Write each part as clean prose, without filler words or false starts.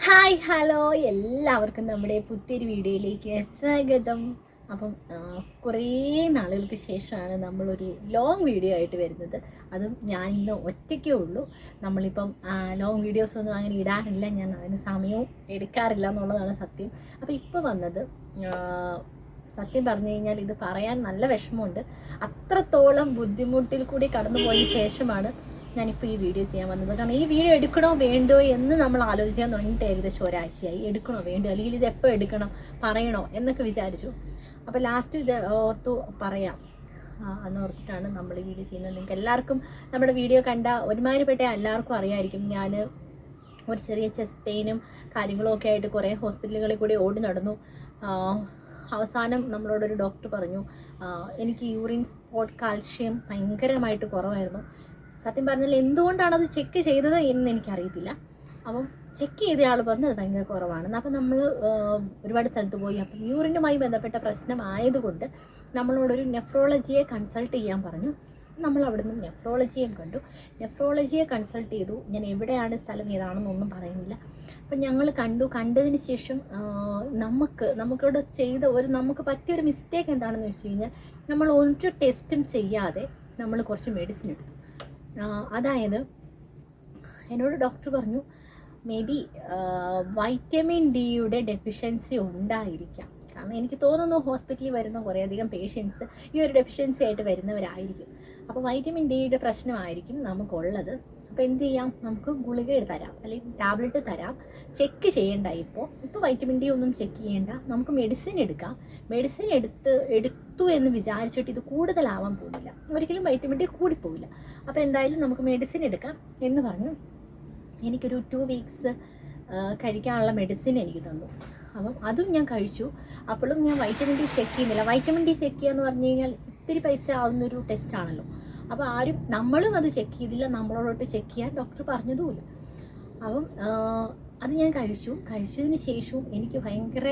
Hi hello എല്ലാവർക്കും നമ്മുടെ പുതിയൊരു വീഡിയോയിലേക്ക് സ്വാഗതം. അപ്പം കുറേ നാളുകൾക്ക് ശേഷമാണ് നമ്മളൊരു ലോങ് വീഡിയോ ആയിട്ട് വരുന്നത്. അതും ഞാൻ ഇന്ന് ഒറ്റയ്ക്കേ ഉള്ളൂ. നമ്മളിപ്പം ലോങ് വീഡിയോസൊന്നും അങ്ങനെ ഇടാറില്ല, ഞാൻ അതിന് സമയവും എടുക്കാറില്ല എന്നുള്ളതാണ് സത്യം. അപ്പോൾ ഇപ്പോൾ വന്നത് സത്യം പറഞ്ഞു കഴിഞ്ഞാൽ ഇത് പറയാൻ നല്ല വിഷമമുണ്ട്. അത്രത്തോളം ബുദ്ധിമുട്ടിൽ കൂടി കടന്നു പോയതിന് ശേഷമാണ് ഞാനിപ്പോൾ ഈ വീഡിയോ ചെയ്യാൻ വന്നത്. കാരണം ഈ വീഡിയോ എടുക്കണോ വേണ്ടോ എന്ന് നമ്മൾ ആലോചിക്കാൻ തുടങ്ങിയിട്ട് ഏകദേശം ഒരാഴ്ചയായി. എടുക്കണോ വേണ്ടോ, അല്ലെങ്കിൽ ഇത് എപ്പോൾ എടുക്കണം, പറയണോ എന്നൊക്കെ വിചാരിച്ചു. അപ്പോൾ ലാസ്റ്റ് ഇത് ഓർത്തു പറയാം എന്നോർത്തിട്ടാണ് നമ്മൾ ഈ വീഡിയോ ചെയ്യുന്നത്. നിങ്ങൾക്ക് എല്ലാവർക്കും നമ്മുടെ വീഡിയോ കണ്ട ഒരുമാതിരിപ്പെട്ട എല്ലാവർക്കും അറിയാമായിരിക്കും, ഞാൻ ഒരു ചെറിയ ചെസ്റ്റ് പെയിനും കാര്യങ്ങളും ഒക്കെ ആയിട്ട് കുറേ ഹോസ്പിറ്റലുകളിൽ കൂടി ഓടി നടന്നു. അവസാനം നമ്മളോടൊരു ഡോക്ടർ പറഞ്ഞു എനിക്ക് യൂറിൻ സ്പോട്ട് കാൽഷ്യം ഭയങ്കരമായിട്ട് കുറവായിരുന്നു. സത്യം പറഞ്ഞാൽ എന്തുകൊണ്ടാണത് ചെക്ക് ചെയ്തത് എന്ന് എനിക്കറിയത്തില്ല. അപ്പം ചെക്ക് ചെയ്ത ആൾ പറഞ്ഞു അത് ഭയങ്കര കുറവാണെന്ന്. അപ്പം നമ്മൾ ഒരുപാട് സ്ഥലത്ത് പോയി. അപ്പം യൂറിനുമായി ബന്ധപ്പെട്ട പ്രശ്നമായതുകൊണ്ട് നമ്മളോടൊരു നെഫ്രോളജിയെ കൺസൾട്ട് ചെയ്യാൻ പറഞ്ഞു. നമ്മൾ അവിടുന്ന് നെഫ്രോളജിയും കണ്ടു. നെഫ്രോളജിയെ കൺസൾട്ട് ചെയ്തു. ഞാൻ എവിടെയാണ് സ്ഥലം ഏതാണെന്നൊന്നും പറയുന്നില്ല. അപ്പം ഞങ്ങൾ കണ്ടതിന് ശേഷം നമുക്കോട് ചെയ്ത നമുക്ക് പറ്റിയൊരു മിസ്റ്റേക്ക് എന്താണെന്ന് വെച്ച് കഴിഞ്ഞാൽ, നമ്മൾ ഒരു ടെസ്റ്റും ചെയ്യാതെ നമ്മൾ കുറച്ച് മെഡിസിൻ എടുത്തു. അതായത് എന്നോട് ഡോക്ടർ പറഞ്ഞു മേ ബി വൈറ്റമിൻ ഡിയുടെ ഡെഫിഷ്യൻസി ഉണ്ടായിരിക്കാം. കാരണം എനിക്ക് തോന്നുന്നു ഹോസ്പിറ്റലിൽ വരുന്ന കുറേയധികം പേഷ്യൻസ് ഈ ഒരു ഡെഫിഷ്യൻസി ആയിട്ട് വരുന്നവരായിരിക്കും. അപ്പോൾ വൈറ്റമിൻ ഡിയുടെ പ്രശ്നമായിരിക്കും നമുക്കുള്ളത്. അപ്പോൾ എന്ത് ചെയ്യാം, നമുക്ക് ഗുളിക തരാം അല്ലെങ്കിൽ ടാബ്ലറ്റ് തരാം. ചെക്ക് ചെയ്യേണ്ട, ഇപ്പോൾ വൈറ്റമിൻ ഡി ഒന്നും ചെക്ക് ചെയ്യേണ്ട, നമുക്ക് മെഡിസിൻ എടുക്കാം. മെഡിസിൻ എടുത്തു എന്ന് വിചാരിച്ചിട്ട് ഇത് കൂടുതലാവാൻ പോകുന്നില്ല, ഒരിക്കലും വൈറ്റമിൻ ഡി കൂടിപ്പോവില്ല. അപ്പോൾ എന്തായാലും നമുക്ക് മെഡിസിൻ എടുക്കാം എന്ന് പറഞ്ഞു. എനിക്കൊരു 2 വീക്സ് കഴിക്കാനുള്ള മെഡിസിൻ എനിക്ക് തന്നു. അപ്പം അതും ഞാൻ കഴിച്ചു. അപ്പോഴും ഞാൻ വൈറ്റമിൻ ഡി ചെക്ക് ചെയ്യുന്നില്ല. വൈറ്റമിൻ ഡി ചെക്ക് ചെയ്യുക എന്ന് പറഞ്ഞു കഴിഞ്ഞാൽ ഇത്തിരി പൈസ ആവുന്നൊരു ടെസ്റ്റാണല്ലോ. അപ്പോൾ നമ്മളും അത് ചെക്ക് ചെയ്തില്ല, നമ്മളോടൊട്ട് ചെക്ക് ചെയ്യാൻ ഡോക്ടർ പറഞ്ഞതുമില്ല. അപ്പം അത് ഞാൻ കഴിച്ചതിന് ശേഷവും എനിക്ക് ഭയങ്കര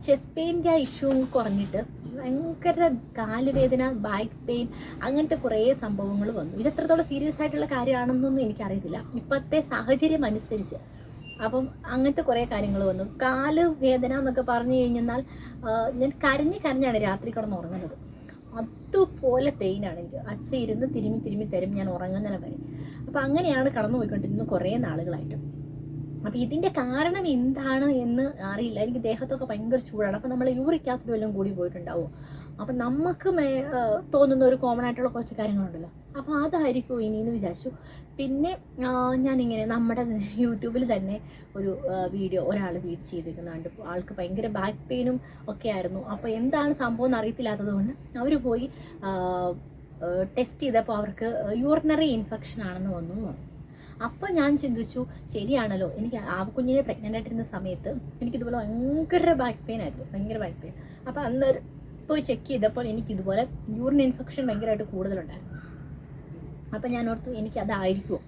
ചെസ്റ്റ് പെയിൻ്റെ ഇഷ്യൂ കുറഞ്ഞിട്ട് ഭയങ്കര കാലുവേദന, ബാക്ക് പെയിൻ, അങ്ങനത്തെ കുറേ സംഭവങ്ങൾ വന്നു. ഇത് എത്രത്തോളം സീരിയസ് ആയിട്ടുള്ള കാര്യമാണെന്നൊന്നും എനിക്കറിയത്തില്ല ഇപ്പോഴത്തെ സാഹചര്യം അനുസരിച്ച്. അപ്പം അങ്ങനത്തെ കുറേ കാര്യങ്ങൾ വന്നു. കാല് വേദന എന്നൊക്കെ പറഞ്ഞു കഴിഞ്ഞാൽ ഞാൻ കരഞ്ഞാണ് രാത്രി കിടന്ന് ഉറങ്ങുന്നത്. അതുപോലെ പെയിനാണ് എനിക്ക്. അച്ഛൻ ഇരുന്ന് തിരുമ്മി തരും ഞാൻ ഉറങ്ങുന്നതിനെ വരെ. അപ്പം അങ്ങനെയാണ് കടന്നു പോയിക്കൊണ്ടിരുന്നത് കുറേ നാളുകളായിട്ട്. അപ്പോൾ ഇതിൻ്റെ കാരണം എന്താണ് എന്ന് അറിയില്ല. എനിക്ക് ദേഹത്തൊക്കെ ഭയങ്കര ചൂടാണ്. അപ്പോൾ നമ്മൾ യൂറിക് ആസിഡ് വല്ലതും കൂടി പോയിട്ടുണ്ടാവും. അപ്പം നമുക്ക് തോന്നുന്ന ഒരു കോമൺ ആയിട്ടുള്ള കുറച്ച് കാര്യങ്ങളുണ്ടല്ലോ, അപ്പോൾ അതായിരിക്കും ഇനിയെന്ന് വിചാരിച്ചു. പിന്നെ ഞാനിങ്ങനെ നമ്മുടെ യൂട്യൂബിൽ തന്നെ ഒരു വീഡിയോ ഒരാൾ വീട് ചെയ്തിരിക്കുന്നുണ്ട്. ആൾക്ക് ഭയങ്കര ബാക്ക് പെയിനും ഒക്കെ ആയിരുന്നു. അപ്പോൾ എന്താണ് സംഭവം എന്ന് അറിയത്തില്ലാത്തത് കൊണ്ട് അവർ പോയി ടെസ്റ്റ് ചെയ്തപ്പോൾ അവർക്ക് യൂറിനറി ഇൻഫെക്ഷൻ ആണെന്ന് വന്നു. അപ്പോൾ ഞാൻ ചിന്തിച്ചു ശരിയാണല്ലോ, എനിക്ക് കുഞ്ഞിനെ പ്രഗ്നൻ്റ് ആയിട്ടിരുന്ന സമയത്ത് എനിക്കിതുപോലെ ഭയങ്കര ബാക്ക് പെയിൻ ആയിരുന്നു, ഭയങ്കര ബാക്ക് പെയിൻ. അപ്പോൾ അന്നേരം പോയി ചെക്ക് ചെയ്തപ്പോൾ എനിക്കിതുപോലെ യൂറിൻ ഇൻഫെക്ഷൻ ഭയങ്കരമായിട്ട് കൂടുതലുണ്ടായിരുന്നു. അപ്പം ഞാൻ ഓർത്തു എനിക്കതായിരിക്കുമോ,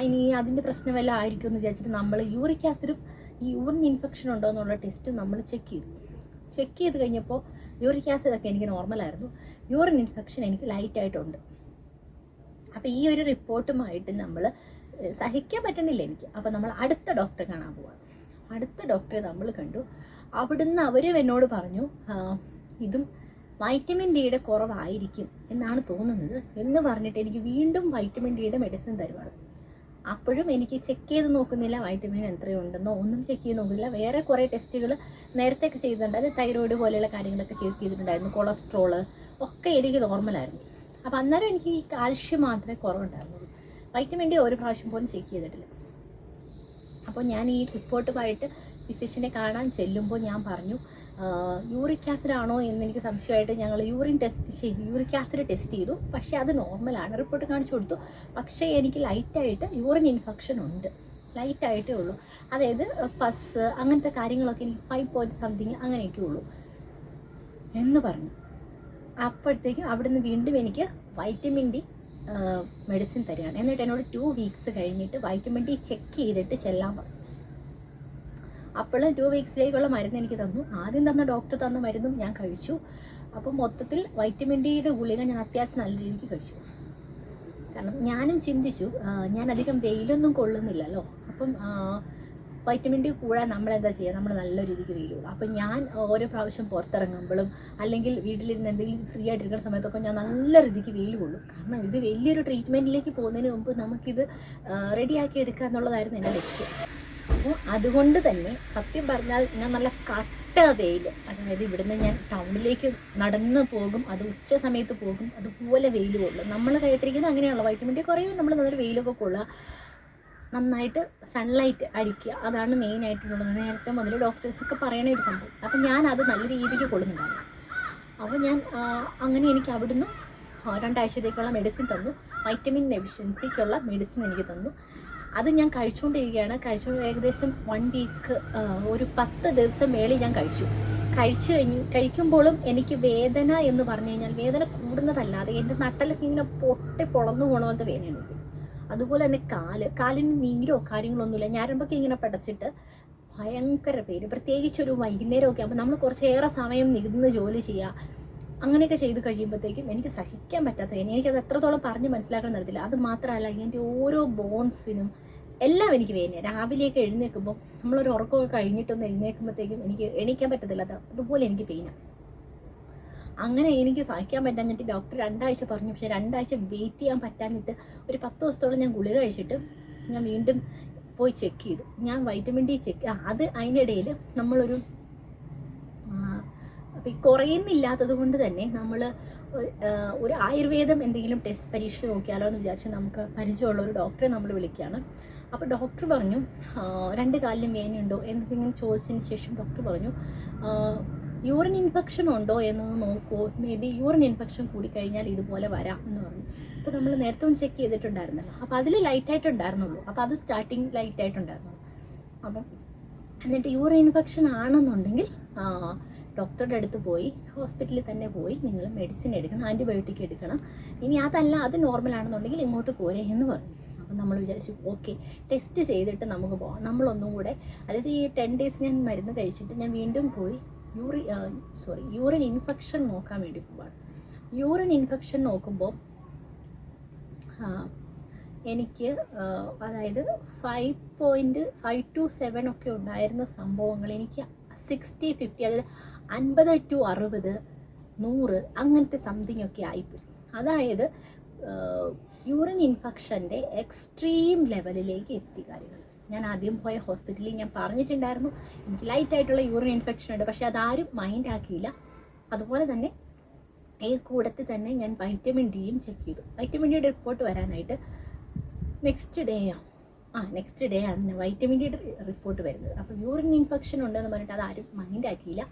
ഇനി അതിൻ്റെ പ്രശ്നം വല്ലതും ആയിരിക്കുമോ എന്ന് വിചാരിച്ചിട്ട് നമ്മൾ യൂറിക് ആസിഡും ഈ യൂറിൻ ഇൻഫെക്ഷൻ ഉണ്ടോ എന്നുള്ള ടെസ്റ്റ് നമ്മൾ ചെക്ക് ചെയ്ത് കഴിഞ്ഞപ്പോൾ യൂറിക് ആസിഡൊക്കെ എനിക്ക് നോർമലായിരുന്നു. യൂറിൻ ഇൻഫെക്ഷൻ എനിക്ക് ലൈറ്റായിട്ടുണ്ട്. അപ്പോൾ ഈ ഒരു റിപ്പോർട്ടുമായിട്ട് നമ്മൾ സഹിക്കാൻ പറ്റണില്ല എനിക്ക്. അപ്പോൾ നമ്മൾ അടുത്ത ഡോക്ടറെ കാണാൻ പോവാം. അടുത്ത ഡോക്ടറെ നമ്മൾ കണ്ടു. അവിടുന്ന് അവരും എന്നോട് പറഞ്ഞു ഇതും വൈറ്റമിൻ ഡിയുടെ കുറവായിരിക്കും എന്നാണ് തോന്നുന്നത് എന്ന് പറഞ്ഞിട്ട് എനിക്ക് വീണ്ടും വൈറ്റമിൻ ഡിയുടെ മെഡിസിൻ തരുവാണ്. അപ്പോഴും എനിക്ക് ചെക്ക് ചെയ്ത് നോക്കുന്നില്ല വൈറ്റമിൻ എത്രയുണ്ടെന്നോ ഒന്നും ചെക്ക് ചെയ്ത് നോക്കുന്നില്ല. വേറെ കുറേ ടെസ്റ്റുകൾ നേരത്തെയൊക്കെ ചെയ്തിട്ടുണ്ട്. അത് തൈറോയിഡ് പോലെയുള്ള കാര്യങ്ങളൊക്കെ ചെയ്തിട്ടുണ്ടായിരുന്നു. കൊളസ്ട്രോള് ഒക്കെ എനിക്ക് നോർമലായിരുന്നു. അപ്പോൾ അന്നേരം എനിക്ക് ഈ കാൽഷ്യം മാത്രമേ കുറവുണ്ടായിരുന്നുള്ളൂ. വൈറ്റമിൻ ഡി ഒരു പ്രാവശ്യം പോലും ചെക്ക് ചെയ്തിട്ടില്ല. അപ്പോൾ ഞാൻ ഈ റിപ്പോർട്ടുമായിട്ട് ഫിസിഷ്യനെ കാണാൻ ചെല്ലുമ്പോൾ ഞാൻ പറഞ്ഞു യൂറിക് ആസിഡ് ആണോ എന്ന് എനിക്ക് സംശയമായിട്ട് ഞങ്ങൾ യൂറിക് ആസിഡ് ടെസ്റ്റ് ചെയ്തു. പക്ഷേ അത് നോർമലാണ്. റിപ്പോർട്ട് കാണിച്ചു കൊടുത്തു. പക്ഷേ എനിക്ക് ലൈറ്റായിട്ട് യൂറിൻ ഇൻഫെക്ഷൻ ഉണ്ട്, ലൈറ്റായിട്ടേ ഉള്ളൂ. അതായത് പസ് അങ്ങനത്തെ കാര്യങ്ങളൊക്കെ എനിക്ക് 5 അങ്ങനെയൊക്കെ ഉള്ളൂ എന്ന് പറഞ്ഞു. അപ്പോഴത്തേക്കും അവിടുന്ന് വീണ്ടും എനിക്ക് വൈറ്റമിൻ ഡി മെഡിസിൻ തരികയാണ്. എന്നിട്ട് എന്നോട് 2 വീക്സ് കഴിഞ്ഞിട്ട് വൈറ്റമിൻ ഡി ചെക്ക് ചെയ്തിട്ട് ചെല്ലാൻ പറഞ്ഞു. അപ്പോൾ 2 വീക്സിലേക്കുള്ള മരുന്ന് എനിക്ക് തന്നു. ആദ്യം തന്ന ഡോക്ടർ തന്ന മരുന്നും ഞാൻ കഴിച്ചു. അപ്പം മൊത്തത്തിൽ വൈറ്റമിൻ ഡിയുടെ ഗുളിക ഞാൻ അത്യാവശ്യം നല്ല രീതിക്ക് കഴിച്ചു. കാരണം ഞാനും ചിന്തിച്ചു ഞാൻ അധികം വെയിലൊന്നും കൊള്ളുന്നില്ലല്ലോ, അപ്പം വൈറ്റമിൻ ഡി കൂടാൻ നമ്മളെന്താ ചെയ്യുക, നമ്മൾ നല്ല രീതിക്ക് വെയിൽ കൊള്ളും. അപ്പോൾ ഞാൻ ഓരോ പ്രാവശ്യം പുറത്തിറങ്ങുമ്പോഴും അല്ലെങ്കിൽ വീട്ടിലിരുന്ന് എന്തെങ്കിലും ഫ്രീ ആയിട്ടിരിക്കുന്ന സമയത്തൊക്കെ ഞാൻ നല്ല രീതിക്ക് വെയിൽ കൊള്ളും. കാരണം ഇത് വലിയൊരു ട്രീറ്റ്മെൻറ്റിലേക്ക് പോകുന്നതിന് മുമ്പ് നമുക്കിത് റെഡിയാക്കി എടുക്കുക എന്നുള്ളതായിരുന്നു എൻ്റെ ലക്ഷ്യം. അപ്പോൾ അതുകൊണ്ട് തന്നെ സത്യം പറഞ്ഞാൽ ഞാൻ നല്ല കട്ട വെയിൽ, അതായത് ഇവിടുന്ന് ഞാൻ ടൗണിലേക്ക് നടന്ന് പോകും, അത് ഉച്ച സമയത്ത് പോകും, അതുപോലെ വെയിൽ കൊള്ളും. നമ്മൾ കേട്ടിരിക്കുന്നത് അങ്ങനെയുള്ള വൈറ്റമിൻ ഡി കുറയും, നമ്മൾ നല്ലൊരു വെയിലൊക്കെ കൊള്ളുക, നന്നായിട്ട് സൺലൈറ്റ് അടിക്കുക, അതാണ് മെയിനായിട്ടുള്ളത്. നേരത്തെ മുതൽ ഡോക്ടേഴ്സൊക്കെ പറയണ ഒരു സംഭവം. അപ്പം ഞാൻ അത് നല്ല രീതിക്ക് കൊള്ളുന്നുണ്ടായിരുന്നു. അപ്പോൾ ഞാൻ അങ്ങനെ എനിക്ക് അവിടുന്ന് 2 ആഴ്ചത്തേക്കുള്ള മെഡിസിൻ തന്നു, വൈറ്റമിൻ ഡെഫിഷ്യൻസിക്കുള്ള മെഡിസിൻ എനിക്ക് തന്നു. അത് ഞാൻ കഴിച്ചുകൊണ്ടിരിക്കുകയാണ്. ഏകദേശം 1 വീക്ക്, ഒരു 10 ദിവസം മേളിൽ ഞാൻ കഴിക്കുമ്പോഴും എനിക്ക് വേദന എന്ന് പറഞ്ഞു കഴിഞ്ഞാൽ വേദന കൂടുന്നതല്ലാതെ എൻ്റെ നട്ടലൊക്കെ ഇങ്ങനെ പൊളന്നു പോകണ പോലത്തെ വേദനയുണ്ട്. അതുപോലെ തന്നെ കാലിന് നീരോ കാര്യങ്ങളൊന്നുമില്ല, ഞരമ്പൊക്കെ ഇങ്ങനെ പടച്ചിട്ട് ഭയങ്കര പേര്. പ്രത്യേകിച്ചൊരു വൈകുന്നേരമൊക്കെ ആകുമ്പോൾ നമ്മൾ കുറച്ചേറെ സമയം നിന്ന് ജോലി ചെയ്യുക, അങ്ങനെയൊക്കെ ചെയ്ത് കഴിയുമ്പോഴത്തേക്കും എനിക്ക് സഹിക്കാൻ പറ്റാത്ത വേദന. എനിക്കത് എത്രത്തോളം പറഞ്ഞ് മനസ്സിലാക്കാൻ നടത്തില്ല. അത് മാത്രമല്ല, എൻ്റെ ഓരോ ബോൺസിനും എല്ലാം എനിക്ക് വേദന. രാവിലെയൊക്കെ എഴുന്നേൽക്കുമ്പോൾ നമ്മളൊരു ഉറക്കമൊക്കെ കഴിഞ്ഞിട്ടൊന്ന് എഴുന്നേൽക്കുമ്പോഴത്തേക്കും എനിക്ക് എണീക്കാൻ പറ്റത്തില്ല, അതുപോലെ എനിക്ക് പെയിനാണ്. അങ്ങനെ എനിക്ക് സഹിക്കാൻ പറ്റാഞ്ഞിട്ട് ഡോക്ടർ 2 ആഴ്ച പറഞ്ഞു. പക്ഷേ 2 ആഴ്ച വെയിറ്റ് ചെയ്യാൻ പറ്റാഞ്ഞിട്ട് ഒരു 10 ദിവസത്തോളം ഞാൻ ഗുളിക കഴിച്ചിട്ട് ഞാൻ വീണ്ടും പോയി ചെക്ക് ചെയ്തു. ഞാൻ വൈറ്റമിൻ ഡി അത് അതിനിടയിൽ നമ്മളൊരു അപ്പം കുറയുന്നില്ലാത്തത് കൊണ്ട് തന്നെ നമ്മൾ ഒരു ആയുർവേദം എന്തെങ്കിലും പരീക്ഷിച്ച് നോക്കിയാലോ എന്ന് വിചാരിച്ച് നമുക്ക് പരിചയമുള്ള ഒരു ഡോക്ടറെ നമ്മൾ വിളിക്കുകയാണ്. അപ്പോൾ ഡോക്ടർ പറഞ്ഞു 2 കാലിലും വേദനയുണ്ടോ എന്തെങ്കിലും ചോദിച്ചതിന് ശേഷം ഡോക്ടർ പറഞ്ഞു യൂറിൻ ഇൻഫെക്ഷൻ ഉണ്ടോ എന്നൊന്ന് നോക്കുമോ, മേ ബി യൂറിൻ ഇൻഫെക്ഷൻ കൂടിക്കഴിഞ്ഞാൽ ഇതുപോലെ വരാം എന്ന് പറഞ്ഞു. അപ്പോൾ നമ്മൾ നേരത്തെ ഒന്ന് ചെക്ക് ചെയ്തിട്ടുണ്ടായിരുന്നല്ലോ, അപ്പോൾ അതിൽ ലൈറ്റായിട്ടുണ്ടായിരുന്നുള്ളൂ. അപ്പോൾ അത് സ്റ്റാർട്ടിങ് ലൈറ്റായിട്ടുണ്ടായിരുന്നുള്ളൂ. അപ്പം എന്നിട്ട് യൂറിൻ ഇൻഫെക്ഷൻ ആണെന്നുണ്ടെങ്കിൽ ഡോക്ടറുടെ അടുത്ത് പോയി ഹോസ്പിറ്റലിൽ തന്നെ പോയി നിങ്ങൾ മെഡിസിൻ എടുക്കണം, ആൻറ്റിബയോട്ടിക് എടുക്കണം. ഇനി അതല്ല, അത് നോർമലാണെന്നുണ്ടെങ്കിൽ ഇങ്ങോട്ട് പോരെ എന്ന് പറഞ്ഞു. അപ്പം നമ്മൾ വിചാരിച്ചു ഓക്കെ, ടെസ്റ്റ് ചെയ്തിട്ട് നമുക്ക് പോകാം. നമ്മളൊന്നും കൂടെ, അതായത് ഈ 10 ഡേയ്സ് ഞാൻ മരുന്ന് കഴിച്ചിട്ട് ഞാൻ വീണ്ടും പോയി യൂറിൻ ഇൻഫെക്ഷൻ നോക്കാൻ വേണ്ടി പോവാണ്. യൂറിൻ ഇൻഫെക്ഷൻ നോക്കുമ്പോൾ എനിക്ക് അതായത് 5.5 to 7 ഒക്കെ ഉണ്ടായിരുന്ന സംഭവങ്ങൾ എനിക്ക് 60-50, അതായത് 50 to 60, 100 അങ്ങനത്തെ സംതിങ് ഒക്കെ ആയിപ്പോയി. അതായത് യൂറിൻ ഇൻഫെക്ഷൻ്റെ എക്സ്ട്രീം ലെവലിലേക്ക് എത്തി കാര്യങ്ങൾ. ഞാൻ ആദ്യം പോയ ഹോസ്പിറ്റലിൽ ഞാൻ പറഞ്ഞിട്ടുണ്ടായിരുന്നു എനിക്ക് ലൈറ്റായിട്ടുള്ള യൂറിൻ ഇൻഫെക്ഷൻ ഉണ്ട്, പക്ഷേ അതാരും മൈൻഡ് ആക്കിയില്ല. അതുപോലെ തന്നെ ഈ കൂടത്തിൽ തന്നെ ഞാൻ വൈറ്റമിൻ ഡിയും ചെക്ക് ചെയ്തു. വൈറ്റമിൻ ഡിയുടെ റിപ്പോർട്ട് വരാനായിട്ട് നെക്സ്റ്റ് ഡേ ആണ് വൈറ്റമിൻ ഡിയുടെ റിപ്പോർട്ട് വരുന്നത്. അപ്പോൾ യൂറിൻ ഇൻഫെക്ഷൻ ഉണ്ടെന്ന് പറഞ്ഞിട്ട് അതാരും മൈൻഡ് ആക്കിയില്ല.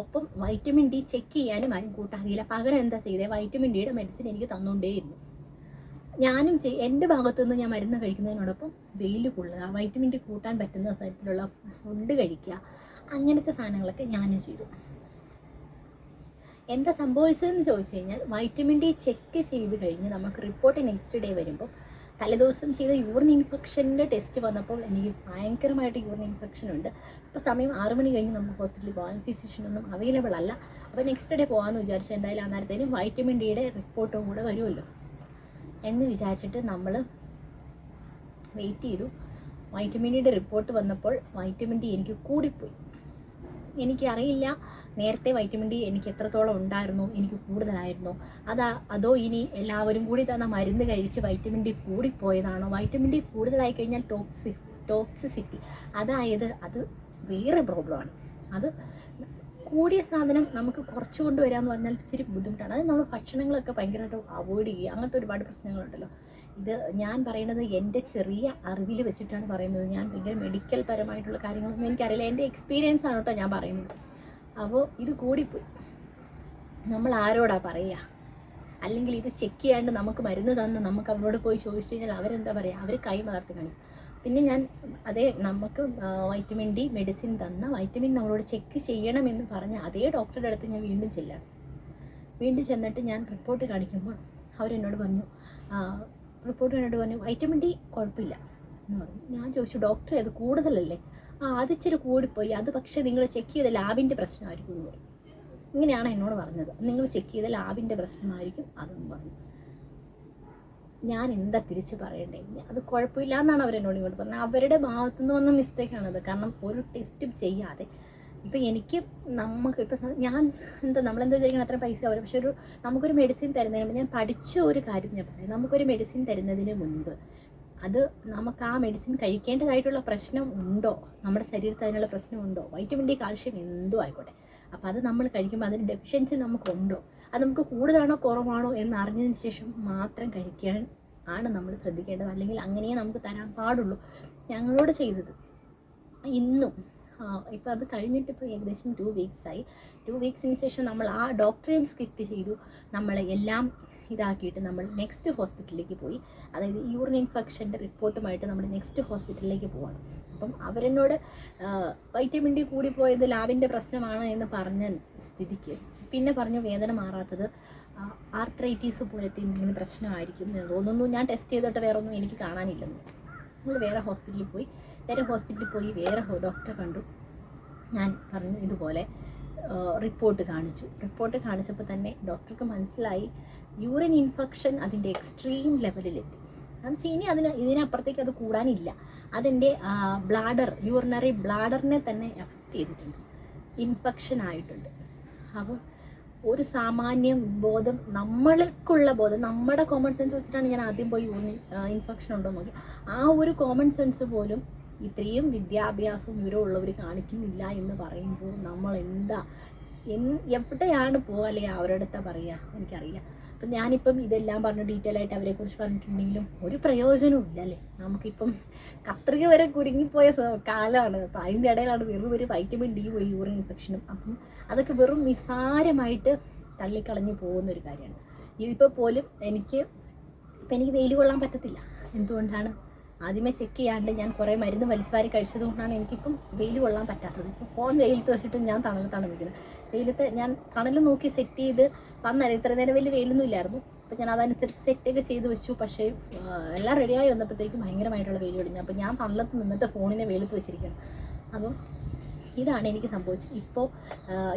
ഒപ്പം വൈറ്റമിൻ ഡി ചെക്ക് ചെയ്യാനും ആരും കൂട്ടാക്കിയില്ല. പകരം എന്താ ചെയ്തത്, വൈറ്റമിൻ ഡിയുടെ മെഡിസിൻ എനിക്ക് തന്നുകൊണ്ടേയിരുന്നു. ഞാനും എൻ്റെ ഭാഗത്തുനിന്ന് ഞാൻ മരുന്ന് കഴിക്കുന്നതിനോടൊപ്പം വെയിൽ കൊള്ളുക, വൈറ്റമിൻ ഡി കൂട്ടാൻ പറ്റുന്ന തരത്തിലുള്ള ഫുഡ് കഴിക്കുക, അങ്ങനത്തെ സാധനങ്ങളൊക്കെ ഞാനും ചെയ്തു. എന്താ സംഭവിച്ചതെന്ന് ചോദിച്ചു കഴിഞ്ഞാൽ, വൈറ്റമിൻ ഡി ചെക്ക് ചെയ്ത് കഴിഞ്ഞ് നമുക്ക് റിപ്പോർട്ട് നെക്സ്റ്റ് ഡേ വരുമ്പോൾ തലേദിവസം ചെയ്ത യൂറിൻ ഇൻഫെക്ഷൻ്റെ ടെസ്റ്റ് വന്നപ്പോൾ എനിക്ക് ഭയങ്കരമായിട്ട് യൂറിൻ ഇൻഫെക്ഷൻ ഉണ്ട്. അപ്പോൾ സമയം 6 മണി കഴിഞ്ഞ് നമുക്ക് ഹോസ്പിറ്റലിൽ പോകാൻ ഫിസിഷ്യനൊന്നും അവൈലബിൾ അല്ല. അപ്പോൾ നെക്സ്റ്റ് ഡേ പോകാമെന്ന് വിചാരിച്ചു. എന്തായാലും അന്നേരത്തേനും വൈറ്റമിൻ ഡിയുടെ റിപ്പോർട്ടും കൂടെ വരുമല്ലോ എന്ന് വിചാരിച്ചിട്ട് നമ്മൾ വെയിറ്റ് ചെയ്തു. വൈറ്റമിൻ ഡിയുടെ റിപ്പോർട്ട് വന്നപ്പോൾ വൈറ്റമിൻ ഡി എനിക്ക് കൂടിപ്പോയി. എനിക്കറിയില്ല നേരത്തെ വൈറ്റമിൻ ഡി എനിക്ക് എത്രത്തോളം ഉണ്ടായിരുന്നു, എനിക്ക് കൂടുതലായിരുന്നോ, അതോ ഇനി എല്ലാവരും കൂടി തന്ന മരുന്ന് കഴിച്ച് വൈറ്റമിൻ ഡി കൂടിപ്പോയതാണോ. വൈറ്റമിൻ ഡി കൂടുതലായി കഴിഞ്ഞാൽ ടോക്സിസിറ്റി, അതായത് അത് വേറെ പ്രോബ്ലമാണ്. അത് കൂടിയ സാധനം നമുക്ക് കുറച്ച് കൊണ്ടുവരാമെന്ന് പറഞ്ഞാൽ ഇച്ചിരി ബുദ്ധിമുട്ടാണ്. അത് നമ്മൾ ഭക്ഷണങ്ങളൊക്കെ ഭയങ്കരമായിട്ട് അവോയ്ഡ് ചെയ്യുക, അങ്ങനത്തെ ഒരുപാട് പ്രശ്നങ്ങളുണ്ടല്ലോ. ഇത് ഞാൻ പറയുന്നത് എൻ്റെ ചെറിയ അറിവിൽ വെച്ചിട്ടാണ് പറയുന്നത്. ഞാൻ ഭയങ്കര മെഡിക്കൽ പരമായിട്ടുള്ള കാര്യങ്ങളൊന്നും എനിക്കറിയില്ല, എൻ്റെ എക്സ്പീരിയൻസ് ആണ് കേട്ടോ ഞാൻ പറയുന്നത്. അപ്പോൾ ഇത് കൂടിപ്പോയി, നമ്മൾ ആരോടാ പറയുക? അല്ലെങ്കിൽ ഇത് ചെക്ക് ചെയ്യാണ്ട് നമുക്ക് മരുന്ന് തന്ന് നമുക്ക് അവരോട് പോയി ചോദിച്ചു കഴിഞ്ഞാൽ അവരെന്താ പറയുക, അവർ കൈ മലർത്തി കാണിക്കും. പിന്നെ ഞാൻ നമുക്ക് വൈറ്റമിൻ ഡി മെഡിസിൻ തന്ന വൈറ്റമിൻ നമ്മളോട് ചെക്ക് ചെയ്യണമെന്ന് പറഞ്ഞ അതേ ഡോക്ടറുടെ അടുത്ത് ഞാൻ വീണ്ടും ചെന്നിട്ട് ഞാൻ റിപ്പോർട്ട് കാണിക്കുമ്പോൾ അവരെന്നോട് പറഞ്ഞു വൈറ്റമിൻ ഡി കുഴപ്പമില്ല എന്ന് പറഞ്ഞു. ഞാൻ ചോദിച്ചു ഡോക്ടറെ അത് കൂടുതലല്ലേ? അതിച്ചിരി കൂടിപ്പോയി, അത് പക്ഷേ നിങ്ങൾ ചെക്ക് ചെയ്ത ലാബിൻ്റെ പ്രശ്നമായിരിക്കും എന്ന് പറഞ്ഞു. ഇങ്ങനെയാണ് എന്നോട് പറഞ്ഞത്, നിങ്ങൾ ചെക്ക് ചെയ്ത ലാബിൻ്റെ പ്രശ്നമായിരിക്കും അതെന്ന് പറഞ്ഞു. ഞാൻ എന്താ തിരിച്ച് പറയണ്ടേ? അത് കുഴപ്പമില്ല എന്നാണ് അവരെന്നോട് ഇങ്ങോട്ട് പറഞ്ഞത്. അവരുടെ ഭാഗത്തുനിന്ന് വന്ന മിസ്റ്റേക്കാണത്. കാരണം ഒരു ടെസ്റ്റും ചെയ്യാതെ ഇപ്പം എനിക്ക് നമുക്ക് ഇപ്പം ഞാൻ നമ്മളെന്താ വിചാരിക്കണം, അത്ര പൈസ ആവില്ല. പക്ഷെ നമുക്കൊരു മെഡിസിൻ തരുന്നതിന് മുമ്പ്, ഞാൻ പഠിച്ച ഒരു കാര്യം ഞാൻ പറയാം, നമുക്കൊരു മെഡിസിൻ തരുന്നതിന് മുൻപ് അത് നമുക്ക് ആ മെഡിസിൻ കഴിക്കേണ്ടതായിട്ടുള്ള പ്രശ്നം ഉണ്ടോ, നമ്മുടെ ശരീരത്തിൽ അതിനുള്ള പ്രശ്നമുണ്ടോ, വൈറ്റമിൻ ഡി, കാൽഷ്യം എന്തോ ആയിക്കോട്ടെ, അപ്പോൾ അത് നമ്മൾ കഴിക്കുമ്പോൾ അതിന് ഡെഫിഷ്യൻസി നമുക്കുണ്ടോ, അത് നമുക്ക് കൂടുതലാണോ കുറവാണോ എന്ന് അറിഞ്ഞതിന് ശേഷം മാത്രം കഴിക്കാൻ ആണ് നമ്മൾ ശ്രദ്ധിക്കേണ്ടത്. അല്ലെങ്കിൽ അങ്ങനെയേ നമുക്ക് തരാൻ പാടുള്ളൂ. ഞങ്ങളോട് ചെയ്തത് ഇന്നും ഇപ്പോൾ അത് കഴിഞ്ഞിട്ട് ഇപ്പോൾ ഏകദേശം 2 വീക്സായി. 2 വീക്സിന് ശേഷം നമ്മൾ ആ ഡോക്ടറെയും സ്കിപ്പ് ചെയ്തു. നമ്മളെ എല്ലാം ഇതാക്കിയിട്ട് നമ്മൾ നെക്സ്റ്റ് ഹോസ്പിറ്റലിലേക്ക് പോയി. അതായത് യൂറിൻ ഇൻഫെക്ഷൻ്റെ റിപ്പോർട്ടുമായിട്ട് നമ്മൾ നെക്സ്റ്റ് ഹോസ്പിറ്റലിലേക്ക് പോകണം. അപ്പം അവരെന്നോട് വൈറ്റമിൻ ഡി കൂടിപ്പോയത് ലാബിൻ്റെ പ്രശ്നമാണ് എന്ന് പറഞ്ഞ സ്ഥിതിക്ക് പിന്നെ പറഞ്ഞു വേദന മാറാത്തത് ആർത്രൈറ്റീസ് പോലത്തെ എന്തെങ്കിലും പ്രശ്നമായിരിക്കും എന്ന് തോന്നുന്നു. ഞാൻ ടെസ്റ്റ് ചെയ്തിട്ട് വേറെ ഒന്നും എനിക്ക് കാണാനില്ലെന്ന്. നമ്മൾ വേറെ ഹോസ്പിറ്റലിൽ പോയി വേറെ ഡോക്ടറെ കണ്ടു. ഞാൻ പറഞ്ഞു ഇതുപോലെ റിപ്പോർട്ട് കാണിച്ചപ്പോൾ തന്നെ ഡോക്ടർക്ക് മനസ്സിലായി യൂറിൻ ഇൻഫെക്ഷൻ അതിൻ്റെ എക്സ്ട്രീം ലെവലിലെത്തി. എന്ന് വെച്ചാൽ ഇനി ഇതിനപ്പുറത്തേക്ക് അത് കൂടാനില്ല. അതെൻ്റെ യൂറിനറി ബ്ലാഡറിനെ തന്നെ എഫക്റ്റ് ചെയ്തിട്ടുണ്ട്, ഇൻഫെക്ഷൻ ആയിട്ടുണ്ട്. അപ്പോൾ ഒരു സാമാന്യ ബോധം, നമ്മൾക്കുള്ള ബോധം, നമ്മുടെ കോമൺ സെൻസ് വെച്ചിട്ടാണ് ഞാൻ ആദ്യം പോയി യൂറിൻ ഇൻഫെക്ഷൻ ഉണ്ടോ നോക്കി. ആ ഒരു കോമൺ സെൻസ് പോലും ഇത്രയും വിദ്യാഭ്യാസവും വിവരമുള്ളവർ കാണിക്കുന്നില്ല എന്ന് പറയുമ്പോൾ നമ്മൾ എവിടെയാണ് പോകുക, അല്ലെങ്കിൽ അവരുടെ അടുത്താ പറയുക, എനിക്കറിയില്ല. അപ്പം ഞാനിപ്പം ഇതെല്ലാം പറഞ്ഞു ഡീറ്റെയിൽ ആയിട്ട് അവരെക്കുറിച്ച് പറഞ്ഞിട്ടുണ്ടെങ്കിലും ഒരു പ്രയോജനവും ഇല്ല അല്ലേ. നമുക്കിപ്പം കത്രിക വരെ കുരുങ്ങിപ്പോയ കാലമാണ്. അപ്പം അതിൻ്റെ ഇടയിലാണ് വെറും ഒരു വൈറ്റമിൻ ഡി പോയി യൂറിൻ ഇൻഫെക്ഷനും. അപ്പം അതൊക്കെ വെറും നിസ്സാരമായിട്ട് തള്ളിക്കളഞ്ഞു പോകുന്നൊരു കാര്യമാണ്. ഇപ്പോൾ പോലും എനിക്ക് വെയിൽ കൊള്ളാൻ പറ്റത്തില്ല. എന്തുകൊണ്ടാണ്? ആദ്യമേ ചെക്ക് ചെയ്യാണ്ട് ഞാൻ കുറേ മരുന്ന് വലിച്ചുവാരി കഴിച്ചത് കൊണ്ടാണ് എനിക്കിപ്പം വെയിൽ കൊള്ളാൻ പറ്റാത്തത്. ഇപ്പോൾ ഫോൺ വെയിലത്ത് വെച്ചിട്ട് ഞാൻ തണലത്താണ് നിൽക്കുന്നത്. വെയിലത്ത് ഞാൻ തണൽ നോക്കി സെറ്റ് ചെയ്ത് വന്നാൽ ഇത്ര നേരം വലിയ വെയിലൊന്നും ഇല്ലായിരുന്നു. അപ്പോൾ ഞാൻ അതനുസരിച്ച് സെറ്റൊക്കെ ചെയ്ത് വെച്ചു. പക്ഷേ എല്ലാം റെഡിയായി വന്നപ്പോഴത്തേക്കും ഭയങ്കരമായിട്ടുള്ള വെയിൽ ഒടിഞ്ഞു. അപ്പോൾ ഞാൻ തണലത്ത് നിന്നിട്ട് ഫോണിനെ വെയിലത്ത് വെച്ചിരിക്കണം. അപ്പം ഇതാണ് എനിക്ക് സംഭവിച്ചത്. ഇപ്പോൾ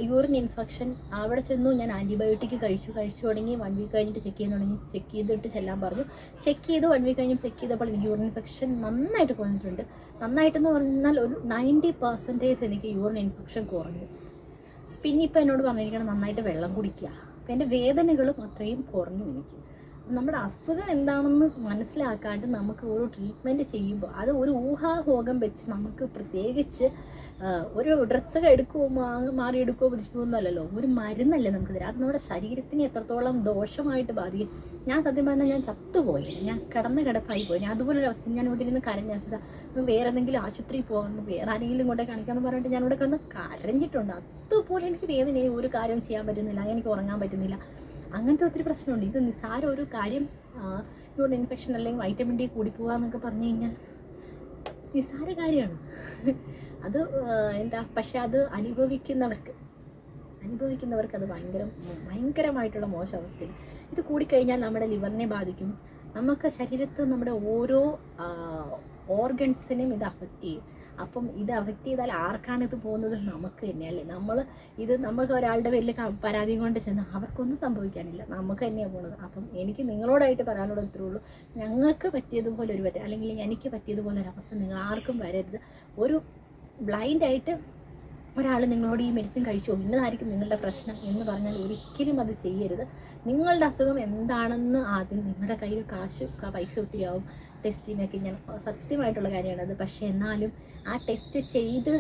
യൂറിൻ ഇൻഫെക്ഷൻ അവിടെ ചെന്നു. ഞാൻ ആൻറ്റിബയോട്ടിക് കഴിച്ചു തുടങ്ങി. 1 വീക്ക് കഴിഞ്ഞിട്ട് ചെക്ക് ചെയ്തിട്ട് ചെല്ലാൻ പറഞ്ഞു. ചെക്ക് ചെയ്തു 1 വീക്ക് കഴിഞ്ഞ് ചെക്ക് ചെയ്തപ്പോൾ എനിക്ക് യൂറിൻ ഇൻഫെക്ഷൻ നന്നായിട്ട് കുറഞ്ഞിട്ടുണ്ട്. നന്നായിട്ടെന്ന് പറഞ്ഞാൽ ഒരു 90% എനിക്ക് യൂറിൻ ഇൻഫെക്ഷൻ കുറഞ്ഞു. പിന്നെ ഇപ്പോൾ എന്നോട് പറഞ്ഞിരിക്കണം നന്നായിട്ട് വെള്ളം കുടിക്കുക. അപ്പോൾ എൻ്റെ വേദനകളും അത്രയും കുറഞ്ഞു എനിക്ക്. നമ്മുടെ അസുഖം എന്താണെന്ന് മനസ്സിലാക്കാണ്ട് നമുക്ക് ഒരു ട്രീറ്റ്മെൻറ്റ് ചെയ്യുമ്പോൾ അത് ഒരു ഊഹാഭോഗം വെച്ച് നമുക്ക് പ്രത്യേകിച്ച് ഒരു ഡ്രസ്സൊക്കെ എടുക്കുമോ മാറിയെടുക്കുമോ പിടിക്കുമോ അല്ലല്ലോ, ഒരു മരുന്നല്ലേ നമുക്ക് തരാം. അത് നമ്മുടെ ശരീരത്തിന് എത്രത്തോളം ദോഷമായിട്ട് ബാധിക്കും. ഞാൻ സത്യം പറഞ്ഞാൽ ഞാൻ ചത്തുപോയി, ഞാൻ കിടപ്പായി പോയി. ഞാൻ അതുപോലൊരു അവസ്ഥ. ഞാൻ ഇവിടെ ഇരുന്ന് കരഞ്ഞ വേറെ എന്തെങ്കിലും ആശുപത്രിയിൽ പോകണം, വേറെ ആരെങ്കിലും ഇങ്ങോട്ടേ കാണിക്കാമെന്ന് പറഞ്ഞിട്ട് ഞാൻ ഇവിടെ കിടന്ന് കരഞ്ഞിട്ടുണ്ട്. അതുപോലെ എനിക്ക് വേദനയായി, ഒരു കാര്യം ചെയ്യാൻ പറ്റുന്നില്ല, എനിക്ക് ഉറങ്ങാൻ പറ്റുന്നില്ല. അങ്ങനത്തെ ഒത്തിരി പ്രശ്നമുണ്ട്. ഇത് നിസ്സാര ഒരു കാര്യം, യൂറിൻ ഇൻഫെക്ഷൻ അല്ലെങ്കിൽ വൈറ്റമിൻ ഡി കൂടിപ്പോവുക എന്നൊക്കെ പറഞ്ഞു കഴിഞ്ഞാൽ നിസ്സാര കാര്യമാണ് അത്. പക്ഷെ അത് അനുഭവിക്കുന്നവർക്ക് അത് ഭയങ്കരമായിട്ടുള്ള മോശം അവസ്ഥയാണ്. ഇത് കൂടിക്കഴിഞ്ഞാൽ നമ്മുടെ ലിവറിനെ ബാധിക്കും. നമുക്ക് ശരീരത്ത് നമ്മുടെ ഓരോ ഓർഗൻസിനെയും ഇത് അഫക്റ്റ് ചെയ്യും. അപ്പം ഇത് അഫക്റ്റ് ചെയ്താൽ ആർക്കാണ് ഇത് പോകുന്നത്? നമുക്ക് തന്നെയല്ലേ. നമ്മൾക്ക് ഒരാളുടെ പേരിൽ പരാതി കൊണ്ട് ചെന്ന് അവർക്കൊന്നും സംഭവിക്കാനില്ല, നമുക്ക് തന്നെയാണ് പോകുന്നത്. അപ്പം എനിക്ക് നിങ്ങളോടായിട്ട് പറയാനുള്ളത് ഇത്രേ ഉള്ളൂ. ഞങ്ങൾക്ക് പറ്റിയതുപോലെ അല്ലെങ്കിൽ എനിക്ക് പറ്റിയതുപോലെ ഒരു അവസ്ഥ നിങ്ങൾ ആർക്കും വരരുത്. ഒരു ബ്ലൈൻഡായിട്ട് ഒരാൾ നിങ്ങളോട് ഈ മെഡിസിൻ കഴിച്ചോ, ഇന്നതായിരിക്കും നിങ്ങളുടെ പ്രശ്നം എന്ന് പറഞ്ഞാൽ ഒരിക്കലും അത് ചെയ്യരുത്. നിങ്ങളുടെ അസുഖം എന്താണെന്ന് ആദ്യം, നിങ്ങളുടെ കയ്യിൽ പൈസ ഒത്തിരി ആവും ടെസ്റ്റിനൊക്കെ, ഞാൻ സത്യമായിട്ടുള്ള കാര്യമാണത്. പക്ഷേ എന്നാലും ആ ടെസ്റ്റ് ചെയ്ത്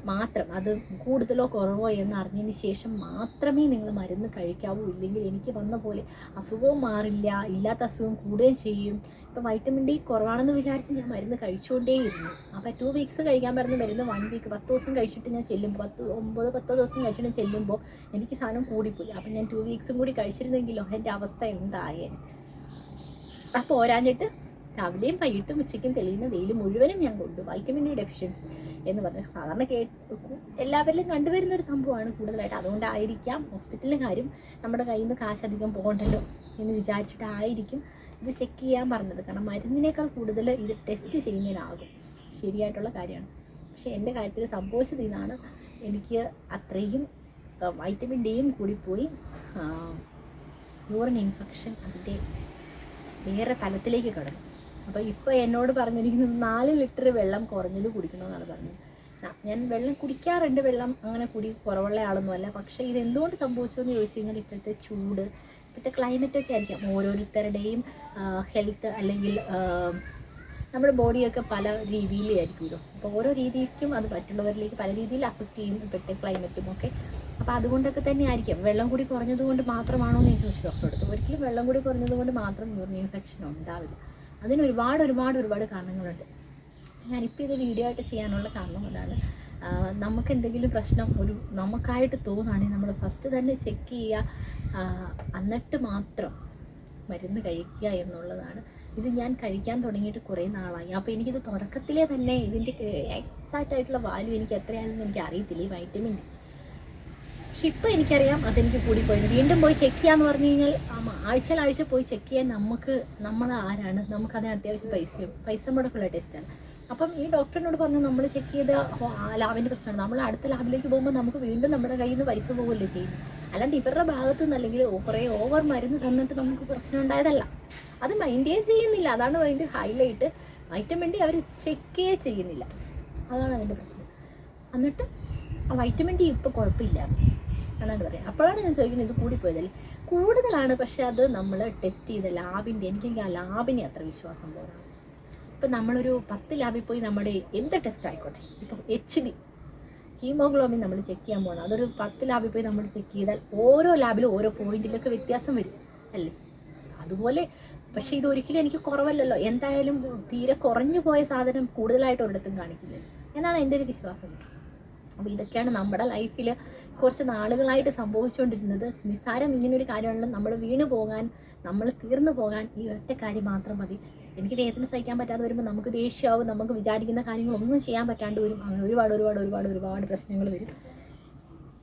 മാത്രം അത് കൂടുതലോ കുറവോ എന്ന് അറിഞ്ഞതിന് ശേഷം മാത്രമേ നിങ്ങൾ മരുന്ന് കഴിക്കാവൂ. ഇല്ലെങ്കിൽ എനിക്ക് വന്ന പോലെ അസുഖവും മാറില്ല, ഇല്ലാത്ത അസുഖം കൂടുകയും ചെയ്യും. ഇപ്പം വൈറ്റമിൻ ഡി കുറവാണെന്ന് വിചാരിച്ച് ഞാൻ മരുന്ന് കഴിച്ചുകൊണ്ടേയിരുന്നു. അപ്പോൾ 2 വീക്സ് കഴിക്കാൻ പറഞ്ഞ് മരുന്ന് 1 വീക്ക് 10 ദിവസം കഴിച്ചിട്ട് ഞാൻ ചെല്ലുമ്പോൾ 9-10 ദിവസം കഴിച്ചിട്ട് ചെല്ലുമ്പോൾ എനിക്ക് സാധനം കൂടിപ്പോയി. അപ്പം ഞാൻ 2 വീക്സും കൂടി കഴിച്ചിരുന്നെങ്കിലോ എൻ്റെ അവസ്ഥ എന്തായേനെ. അപ്പോൾ പോരാഞ്ഞിട്ട് രാവിലെയും വൈകിട്ടും ഉച്ചയ്ക്കും തെളിയുന്ന വെയിൽ മുഴുവനും ഞാൻ കൊണ്ടു. വൈറ്റമിൻ ഡി ഡെഫിഷ്യൻസി എന്ന് പറഞ്ഞാൽ സാധാരണ എല്ലാവരിലും കണ്ടുവരുന്നൊരു സംഭവമാണ് കൂടുതലായിട്ട്. അതുകൊണ്ടായിരിക്കാം ഹോസ്പിറ്റലിലെ കാര്യം നമ്മുടെ കയ്യിൽ നിന്ന് കാശ് അധികം പോകണ്ടല്ലോ എന്ന് വിചാരിച്ചിട്ടായിരിക്കും ഇത് ചെക്ക് ചെയ്യാൻ പറഞ്ഞത്. കാരണം മരുന്നിനേക്കാൾ കൂടുതൽ ഇത് ടെസ്റ്റ് ചെയ്യുന്നതിനാകും, ശരിയായിട്ടുള്ള കാര്യമാണ്. പക്ഷേ എൻ്റെ കാര്യത്തിൽ സംഭവിച്ചത് ഇതാണ്. എനിക്ക് അത്രയും വൈറ്റമിൻ ഡിയും കൂടിപ്പോയി, യൂറിൻ ഇൻഫെക്ഷൻ അതിൻ്റെ വേറെ തലത്തിലേക്ക് കടന്നു. അപ്പോൾ ഇപ്പോൾ എന്നോട് പറഞ്ഞിരിക്കുന്നത് 4 ലിറ്റർ വെള്ളം കുറഞ്ഞത് കുടിക്കണമെന്നാണ് പറഞ്ഞത്. ഞാൻ വെള്ളം കുടിക്കാറുണ്ട്, വെള്ളം അങ്ങനെ കുറവുള്ള ആളൊന്നുമല്ല. പക്ഷേ ഇതെന്തുകൊണ്ട് സംഭവിച്ചു എന്ന് ചോദിച്ചു കഴിഞ്ഞാൽ ഇപ്പോഴത്തെ ചൂട്, ഇപ്പോഴത്തെ ക്ലൈമറ്റൊക്കെ ആയിരിക്കാം. ഓരോരുത്തരുടെയും ഹെൽത്ത് അല്ലെങ്കിൽ നമ്മുടെ ബോഡിയൊക്കെ പല രീതിയിലായിരിക്കുമല്ലോ. അപ്പോൾ ഓരോ രീതിക്കും അത് മറ്റുള്ളവരിലേക്ക് പല രീതിയിൽ അഫക്റ്റ് ചെയ്യും, ഇപ്പോഴത്തെ ക്ലൈമറ്റും ഒക്കെ. അപ്പോൾ അതുകൊണ്ടൊക്കെ തന്നെ ആയിരിക്കും. വെള്ളം കൂടി കുറഞ്ഞതുകൊണ്ട് മാത്രമാണോ എന്ന് ഞാൻ ചോദിച്ചു ഡോക്ടറെടുത്ത്. ഒരിക്കലും വെള്ളം കൂടി കുറഞ്ഞതുകൊണ്ട് മാത്രം യൂറിൻ ഇൻഫെക്ഷൻ ഉണ്ടാവില്ല. അതിന് ഒരുപാട് കാരണങ്ങളുണ്ട്. ഞാനിപ്പോൾ ഇത് വീഡിയോ ആയിട്ട് ചെയ്യാനുള്ള കാരണം അതാണ്. നമുക്ക് എന്തെങ്കിലും പ്രശ്നം നമുക്കായിട്ട് തോന്നുകയാണെങ്കിൽ നമ്മൾ ഫസ്റ്റ് തന്നെ ചെക്ക് ചെയ്യുക, എന്നിട്ട് മാത്രം മരുന്ന് കഴിക്കുക എന്നുള്ളതാണ്. ഇത് ഞാൻ കഴിക്കാൻ തുടങ്ങിയിട്ട് കുറേ നാളായി. അപ്പോൾ എനിക്കിത് തുടക്കത്തിലേ തന്നെ ഇതിൻ്റെ എക്സാക്റ്റ് ആയിട്ടുള്ള വാല്യൂ എനിക്ക് എത്രയാണെന്ന് എനിക്ക് അറിയത്തില്ല, ഈ വൈറ്റമിൻ ഡി. പക്ഷെ ഇപ്പോൾ എനിക്കറിയാം അതെനിക്ക് കൂടിപ്പോയത്. വീണ്ടും പോയി ചെക്ക് ചെയ്യാന്ന് പറഞ്ഞു കഴിഞ്ഞാൽ ആഴ്ച പോയി ചെക്ക് ചെയ്യാൻ നമ്മൾ ആരാണ്? നമുക്കതിന് അത്യാവശ്യം പൈസ മുടക്കുള്ള ടെസ്റ്റാണ്. അപ്പം ഈ ഡോക്ടറിനോട് പറഞ്ഞു നമ്മൾ ചെക്ക് ചെയ്ത ലാബിൻ്റെ പ്രശ്നമാണ്. നമ്മൾ അടുത്ത ലാബിലേക്ക് പോകുമ്പോൾ നമുക്ക് വീണ്ടും നമ്മുടെ കയ്യിൽ നിന്ന് പൈസ പോകുമല്ലേ ചെയ്യുന്നത്. അല്ലാണ്ട് ഇവരുടെ ഭാഗത്തു നിന്ന് അല്ലെങ്കിൽ കുറേ ഓവർ മരുന്ന് തന്നിട്ട് നമുക്ക് പ്രശ്നം ഉണ്ടായതല്ല. അത് മൈൻഡേ ചെയ്യുന്നില്ല. അതാണ് അതിൻ്റെ ഹൈലൈറ്റ്. വൈറ്റമിൻ ഡി അവർ ചെക്കേ ചെയ്യുന്നില്ല, അതാണ് അതിൻ്റെ പ്രശ്നം. എന്നിട്ട് ആ വൈറ്റമിൻ ഡി ഇപ്പോൾ കുഴപ്പമില്ല എന്നാണ് പറയാം. അപ്പോഴാണ് ഞാൻ ചോദിക്കുന്നത് ഇത് കൂടിപ്പോയതല്ലേ? കൂടുതലാണ്, പക്ഷെ അത് നമ്മൾ ടെസ്റ്റ് ചെയ്ത ലാബിൻ്റെ, എനിക്കെങ്കിൽ ആ ലാബിനെ അത്ര വിശ്വാസം പോരാണ്. ഇപ്പം നമ്മളൊരു 10 ലാബിൽ പോയി നമ്മുടെ എന്ത് ടെസ്റ്റ് ആയിക്കോട്ടെ, ഇപ്പം HB ഹീമോഗ്ലോബിൻ നമ്മൾ ചെക്ക് ചെയ്യാൻ പോകണം. അതൊരു 10 ലാബിൽ പോയി നമ്മൾ ചെക്ക് ചെയ്താൽ ഓരോ ലാബിലും ഓരോ പോയിന്റിലൊക്കെ വ്യത്യാസം വരും അല്ലേ? അതുപോലെ പക്ഷേ ഇതൊരിക്കലും എനിക്ക് കുറവല്ലല്ലോ. എന്തായാലും തീരെ കുറഞ്ഞു പോയ സാധനം കൂടുതലായിട്ട് ഒരിടത്തും കാണിക്കില്ലല്ലോ എന്നാണ് എൻ്റെ ഒരു വിശ്വാസം. അപ്പോൾ ഇതൊക്കെയാണ് നമ്മുടെ ലൈഫിൽ കുറച്ച് നാളുകളായിട്ട് സംഭവിച്ചുകൊണ്ടിരുന്നത്. നിസ്സാരം ഇങ്ങനൊരു കാര്യമാണല്ലോ. നമ്മൾ വീണ് പോകാൻ, നമ്മൾ തീർന്നു പോകാൻ ഈ ഒറ്റ കാര്യം മാത്രം മതി. എനിക്ക് വേദന സഹിക്കാൻ പറ്റാതെ വരുമ്പോൾ നമുക്ക് ദേഷ്യമാവും, നമുക്ക് വിചാരിക്കുന്ന കാര്യങ്ങളൊന്നും ചെയ്യാൻ പറ്റാണ്ട് വരും. അങ്ങനെ ഒരുപാട് പ്രശ്നങ്ങൾ വരും.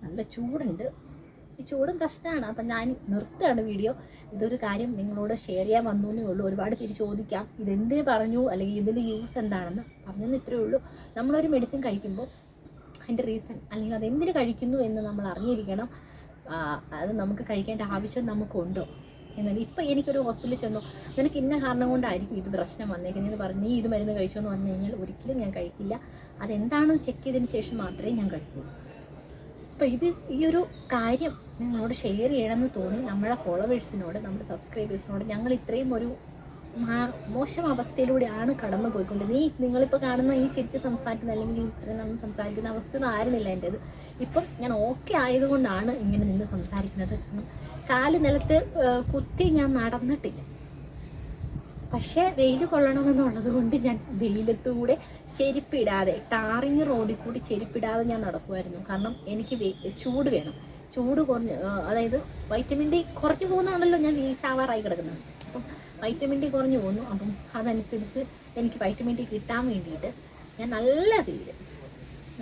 നല്ല ചൂടുണ്ട്, ഈ ചൂടും പ്രശ്നമാണ്. അപ്പം ഞാൻ നിർത്തുകയാണ് വീഡിയോ. ഇതൊരു കാര്യം നിങ്ങളോട് ഷെയർ ചെയ്യാൻ വന്നേ ഉള്ളൂ. ഒരുപാട് പേര് ചോദിക്കാം ഇതെന്തിന് പറഞ്ഞു അല്ലെങ്കിൽ ഇതിൻ്റെ യൂസ് എന്താണെന്ന്. പറഞ്ഞെന്ന് ഇത്രയേ ഉള്ളൂ. നമ്മളൊരു മെഡിസിൻ കഴിക്കുമ്പോൾ അതിൻ്റെ റീസൺ അല്ലെങ്കിൽ അതെന്തിന് കഴിക്കുന്നു എന്ന് നമ്മൾ അറിഞ്ഞിരിക്കണം. അത് നമുക്ക് കഴിക്കേണ്ട ആവശ്യം നമുക്കുണ്ടോ എന്നാൽ. ഇപ്പം എനിക്കൊരു ഹോസ്പിറ്റലിൽ ചെന്നു, നിനക്ക് ഇന്ന കാരണം കൊണ്ടായിരിക്കും ഇത് പ്രശ്നം വന്നേക്കുന്നതെന്ന് പറഞ്ഞ് നീ ഇത് മരുന്ന് കഴിച്ചോ എന്ന് പറഞ്ഞു കഴിഞ്ഞാൽ ഒരിക്കലും ഞാൻ കഴിക്കില്ല. അതെന്താണെന്ന് ചെക്ക് ചെയ്തതിന് ശേഷം മാത്രമേ ഞാൻ കഴിക്കൂ. അപ്പോൾ ഈ ഒരു കാര്യം നിങ്ങളോട് ഷെയർ ചെയ്യണമെന്ന് തോന്നി. നമ്മുടെ ഫോളോവേഴ്സിനോട്, നമ്മുടെ സബ്സ്ക്രൈബേഴ്സിനോട്, ഞങ്ങൾ ഇത്രയും ഒരു മോശം അവസ്ഥയിലൂടെയാണ് കടന്നു പോയിക്കൊണ്ടിരുന്നത്. നിങ്ങളിപ്പോൾ കാണുന്ന ഈ ചിരിച്ച് സംസാരിക്കുന്ന അല്ലെങ്കിൽ ഇത്രയും നമ്മൾ സംസാരിക്കുന്ന അവസ്ഥ ഒന്നും ആയിരുന്നില്ല എൻ്റേത്. ഇപ്പം ഞാൻ ഓക്കെ ആയതുകൊണ്ടാണ് ഇങ്ങനെ നിന്ന് സംസാരിക്കുന്നത്. കാല് നിലത്ത് കുത്തി ഞാൻ നടന്നിട്ടില്ല. പക്ഷേ വെയിൽ കൊള്ളണമെന്നുള്ളത് കൊണ്ട് ഞാൻ വെയിലത്തുകൂടെ ചെരുപ്പിടാതെ, ടാറിങ് റോഡിൽ കൂടി ചെരുപ്പിടാതെ ഞാൻ നടക്കുമായിരുന്നു. കാരണം എനിക്ക് ചൂട് വേണം. ചൂട് കുറഞ്ഞ്, അതായത് വൈറ്റമിൻ ഡി കുറഞ്ഞു പോകുന്നതാണല്ലോ ഞാൻ ചാവാറായി കിടക്കുന്നത്. അപ്പം വൈറ്റമിൻ ഡി കുറഞ്ഞു പോകുന്നു. അപ്പം അതനുസരിച്ച് എനിക്ക് വൈറ്റമിൻ ഡി കിട്ടാൻ വേണ്ടിയിട്ട് ഞാൻ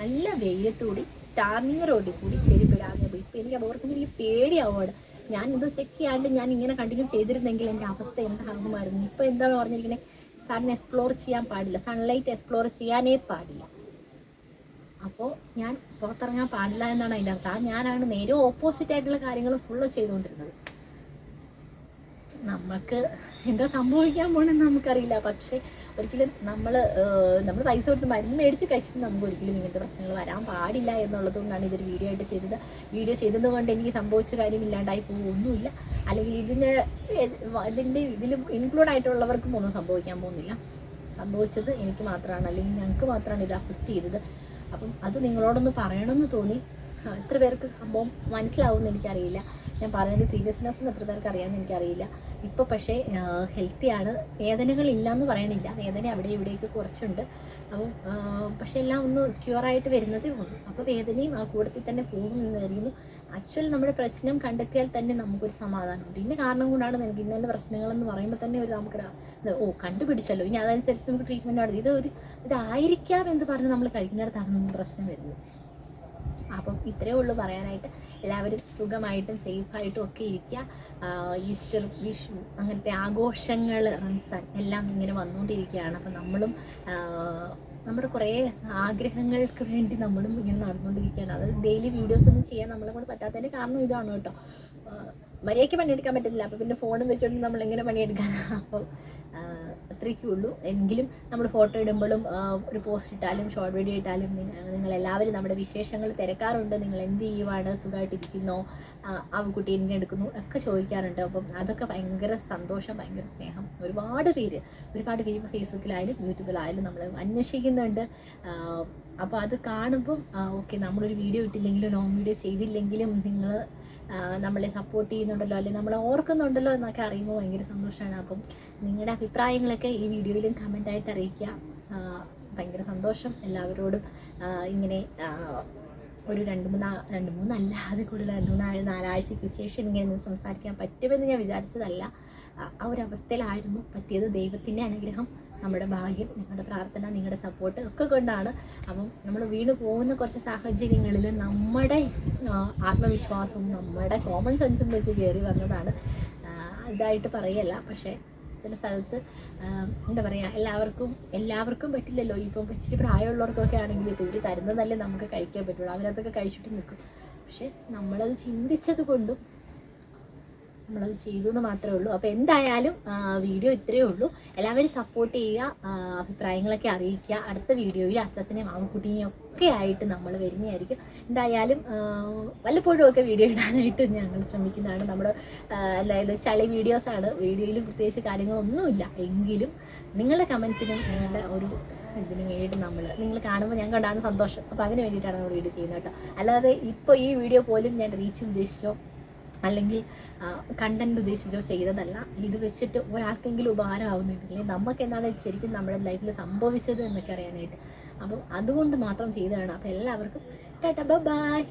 നല്ല വെയിലത്തുകൂടി ടാറിങ് റോഡിൽ കൂടി ചെരുപ്പിടാതെ പോയി. ഇപ്പം എനിക്ക് ഓർക്കുമ്പോൾ എനിക്ക് പേടിയാവുകയാണ്. ഞാനിത് ചെക്ക് ചെയ്യാണ്ട് ഞാൻ ഇങ്ങനെ കണ്ടിന്യൂ ചെയ്തിരുന്നെങ്കിൽ എൻ്റെ അവസ്ഥ എന്താകുമായിരുന്നു. ഇപ്പോൾ എന്താണ് പറഞ്ഞിരിക്കുന്നത്, സൺ എക്സ്പ്ലോർ ചെയ്യാൻ പാടില്ല, സൺലൈറ്റ് എക്സ്പ്ലോർ ചെയ്യാനേ പാടില്ല. അപ്പോൾ ഞാൻ പുറത്തിറങ്ങാൻ പാടില്ല എന്നാണ് അതിൻ്റെ അർത്ഥം. ഞാനാണ് നേരെ ഓപ്പോസിറ്റ് ആയിട്ടുള്ള കാര്യങ്ങൾ ഫുള്ള് ചെയ്തുകൊണ്ടിരുന്നത്. നമുക്ക് എന്താ സംഭവിക്കാൻ പോകണമെന്ന് നമുക്കറിയില്ല. പക്ഷേ ഒരിക്കലും നമ്മൾ പൈസ കൊടുത്ത് മരുന്ന് മേടിച്ച് കഴിച്ചിട്ട് നമുക്ക് ഒരിക്കലും ഇങ്ങനത്തെ പ്രശ്നങ്ങൾ വരാൻ പാടില്ല എന്നുള്ളതുകൊണ്ടാണ് ഇതൊരു വീഡിയോ ആയിട്ട് ചെയ്തത്. വീഡിയോ ചെയ്തത് കൊണ്ട് എനിക്ക് സംഭവിച്ച കാര്യം ഇല്ലാണ്ടായി പോകുമൊന്നുമില്ല. അല്ലെങ്കിൽ ഇതിൽ ഇൻക്ലൂഡ് ആയിട്ടുള്ളവർക്കും ഒന്നും സംഭവിക്കാൻ പോകുന്നില്ല. സംഭവിച്ചത് എനിക്ക് മാത്രമാണ്, അല്ലെങ്കിൽ ഞങ്ങൾക്ക് മാത്രമാണ് ഇത് അഫക്റ്റ് ചെയ്തത്. അപ്പം അത് നിങ്ങളോടൊന്ന് പറയണമെന്ന് തോന്നി. എത്ര പേർക്ക് സംഭവം മനസ്സിലാവുമെന്ന് എനിക്കറിയില്ല. ഞാൻ പറയുന്നത് സീരിയസ്നെസ് എത്ര പേർക്ക് അറിയാമെന്ന് എനിക്കറിയില്ല. ഇപ്പോൾ പക്ഷേ ഹെൽത്തിയാണ്, വേദനകളില്ലയെന്ന് പറയണില്ല. വേദന അവിടെ ഇവിടെയൊക്കെ കുറച്ചുണ്ട്. അപ്പം പക്ഷേ എല്ലാം ഒന്ന് ക്യൂറായിട്ട് വരുന്നതേ ഉള്ളൂ. അപ്പോൾ വേദനയും ആ കൂടത്തിൽ തന്നെ പോകുമെന്ന് കരുതുന്നു. ആക്ച്വലി നമ്മുടെ പ്രശ്നം കണ്ടെത്തിയാൽ തന്നെ നമുക്കൊരു സമാധാനമുണ്ട്. ഇന്ന കാരണം കൊണ്ടാണ് എനിക്ക് ഇന്ന പ്രശ്നങ്ങളെന്ന് പറയുമ്പോൾ തന്നെ നമുക്ക് കണ്ടുപിടിച്ചല്ലോ, ഇനി അതനുസരിച്ച് നമുക്ക് ട്രീറ്റ്മെൻറ്റ് ആണ്. ഇതായിരിക്കാം എന്ന് പറഞ്ഞ് നമ്മൾ കഴിക്കുന്നിടത്താണ് നമുക്ക് പ്രശ്നം വരുന്നത്. അപ്പം ഇത്രയേ ഉള്ളൂ പറയാനായിട്ട്. എല്ലാവരും സുഖമായിട്ടും സേഫായിട്ടും ഒക്കെ ഇരിക്കുക. ഈസ്റ്റർ, വിഷു അങ്ങനത്തെ ആഘോഷങ്ങൾ, റംസാൻ എല്ലാം ഇങ്ങനെ വന്നുകൊണ്ടിരിക്കുകയാണ്. അപ്പം നമ്മളും നമ്മുടെ കുറേ ആഗ്രഹങ്ങൾക്ക് വേണ്ടി നമ്മളും ഇങ്ങനെ നടന്നുകൊണ്ടിരിക്കുകയാണ്. അത് ഡെയിലി വീഡിയോസ് ഒന്നും ചെയ്യാൻ നമ്മളെ കൊണ്ട് പറ്റാത്തതിൻ്റെ കാരണം ഇതാണ് കേട്ടോ. മര്യാദയ്ക്ക് പണിയെടുക്കാൻ പറ്റുന്നില്ല. അപ്പോൾ പിന്നെ ഫോണും വെച്ചുകൊണ്ട് നമ്മളെങ്ങനെ പണിയെടുക്കാനാണ്? അപ്പം അത്രയൊക്കെ ഉള്ളൂ. എങ്കിലും നമ്മൾ ഫോട്ടോ ഇടുമ്പോഴും ഒരു പോസ്റ്റ് ഇട്ടാലും ഷോർട്ട് വീഡിയോ ഇട്ടാലും നിങ്ങളെല്ലാവരും നമ്മുടെ വിശേഷങ്ങൾ തിരക്കാറുണ്ട്. നിങ്ങൾ എന്ത് ചെയ്യുവാണ്, സുഖമായിട്ടിരിക്കുന്നോ, ആ കുട്ടി എന്നെ എടുക്കുന്നു ഒക്കെ ചോദിക്കാറുണ്ട്. അപ്പം അതൊക്കെ ഭയങ്കര സന്തോഷം, ഭയങ്കര സ്നേഹം. ഒരുപാട് പേര് ഇപ്പോൾ ഫേസ്ബുക്കിലായാലും യൂട്യൂബിലായാലും നമ്മൾ അന്വേഷിക്കുന്നുണ്ട്. അപ്പോൾ അത് കാണുമ്പം ഓക്കെ, നമ്മളൊരു വീഡിയോ ഇട്ടില്ലെങ്കിലും ലോങ് വീഡിയോ ചെയ്തില്ലെങ്കിലും നിങ്ങൾ നമ്മളെ സപ്പോർട്ട് ചെയ്യുന്നുണ്ടല്ലോ, അല്ലെങ്കിൽ നമ്മളെ ഓർക്കുന്നുണ്ടല്ലോ എന്നൊക്കെ അറിയുമ്പോൾ ഭയങ്കര സന്തോഷമാണ്. അപ്പം നിങ്ങളുടെ അഭിപ്രായങ്ങളൊക്കെ ഈ വീഡിയോയിലും കമൻ്റായിട്ട് അറിയിക്കുക. ഭയങ്കര സന്തോഷം എല്ലാവരോടും. ഇങ്ങനെ ഒരു രണ്ട് മൂന്നല്ല, അത് കൂടുതൽ 4 ആഴ്ചയ്ക്ക് ശേഷം ഇങ്ങനെ സംസാരിക്കാൻ പറ്റുമെന്ന് ഞാൻ വിചാരിച്ചതല്ല. ആ ഒരു അവസ്ഥയിലായിരുന്നു പറ്റിയത്. ദൈവത്തിൻ്റെ അനുഗ്രഹം, നമ്മുടെ ഭാഗ്യം, നിങ്ങളുടെ പ്രാർത്ഥന, നിങ്ങളുടെ സപ്പോർട്ട് ഒക്കെ കൊണ്ടാണ്. അപ്പം നമ്മൾ വീണ് പോകുന്ന കുറച്ച് സാഹചര്യങ്ങളിൽ നമ്മുടെ ആത്മവിശ്വാസവും നമ്മുടെ കോമൺ സെൻസും വെച്ച് കയറി വന്നതാണ്. ഇതായിട്ട് പറയല്ല, പക്ഷേ ചില സ്ഥലത്ത് എന്താ പറയുക, എല്ലാവർക്കും പറ്റില്ലല്ലോ. ഇപ്പം ഇച്ചിരി പ്രായമുള്ളവർക്കൊക്കെ ആണെങ്കിൽ ഇപ്പോൾ ഇവർ തരുന്നതല്ലേ നമുക്ക് കഴിക്കാൻ പറ്റുള്ളൂ, അവരതൊക്കെ കഴിച്ചിട്ട് നിൽക്കും. പക്ഷെ നമ്മളത് ചിന്തിച്ചത് കൊണ്ടും നമ്മളത് ചെയ്തു എന്ന് മാത്രമേ ഉള്ളൂ. അപ്പോൾ എന്തായാലും വീഡിയോ ഇത്രയേ ഉള്ളൂ. എല്ലാവരും സപ്പോർട്ട് ചെയ്യുക, അഭിപ്രായങ്ങളൊക്കെ അറിയിക്കുക. അടുത്ത വീഡിയോയിൽ അച്ചാച്ചനെയും മാമക്കുട്ടിനെയും ഒക്കെ ആയിട്ട് നമ്മൾ വരുന്നതായിരിക്കും. എന്തായാലും വല്ലപ്പോഴും ഒക്കെ വീഡിയോ ഇടാനായിട്ട് ഞങ്ങൾ ശ്രമിക്കുന്നതാണ്. നമ്മുടെ അതായത് ചളി വീഡിയോസാണ്, വീഡിയോയിൽ പ്രത്യേകിച്ച് കാര്യങ്ങളൊന്നുമില്ല. എങ്കിലും നിങ്ങളുടെ കമൻസിനും നിങ്ങളുടെ ഒരു ഇതിന് വേണ്ടിയിട്ട് നിങ്ങൾ കാണുമ്പോൾ ഞാൻ കണ്ടാകുന്ന സന്തോഷം, അപ്പോൾ അതിന് വേണ്ടിയിട്ടാണ് നമ്മൾ വീഡിയോ ചെയ്യുന്നത് കേട്ടോ. അല്ലാതെ ഇപ്പോൾ ഈ വീഡിയോ പോലും ഞാൻ റീച്ച് ഉദ്ദേശിച്ചോ അല്ലെങ്കിൽ കണ്ടന്റ് ഉദ്ദേശിച്ചോ ചെയ്തതല്ല. ഇത് വെച്ചിട്ട് ഒരാൾക്കെങ്കിലും ഉപകാരമാവുന്നില്ലേ, നമുക്ക് എന്താണ് ശരിക്കും നമ്മുടെ ലൈഫിൽ സംഭവിച്ചത് എന്നൊക്കെ അറിയാനായിട്ട്. അപ്പം അതുകൊണ്ട് മാത്രം ചെയ്തതാണ്. അപ്പോൾ എല്ലാവർക്കും ടാറ്റാ, ബൈ.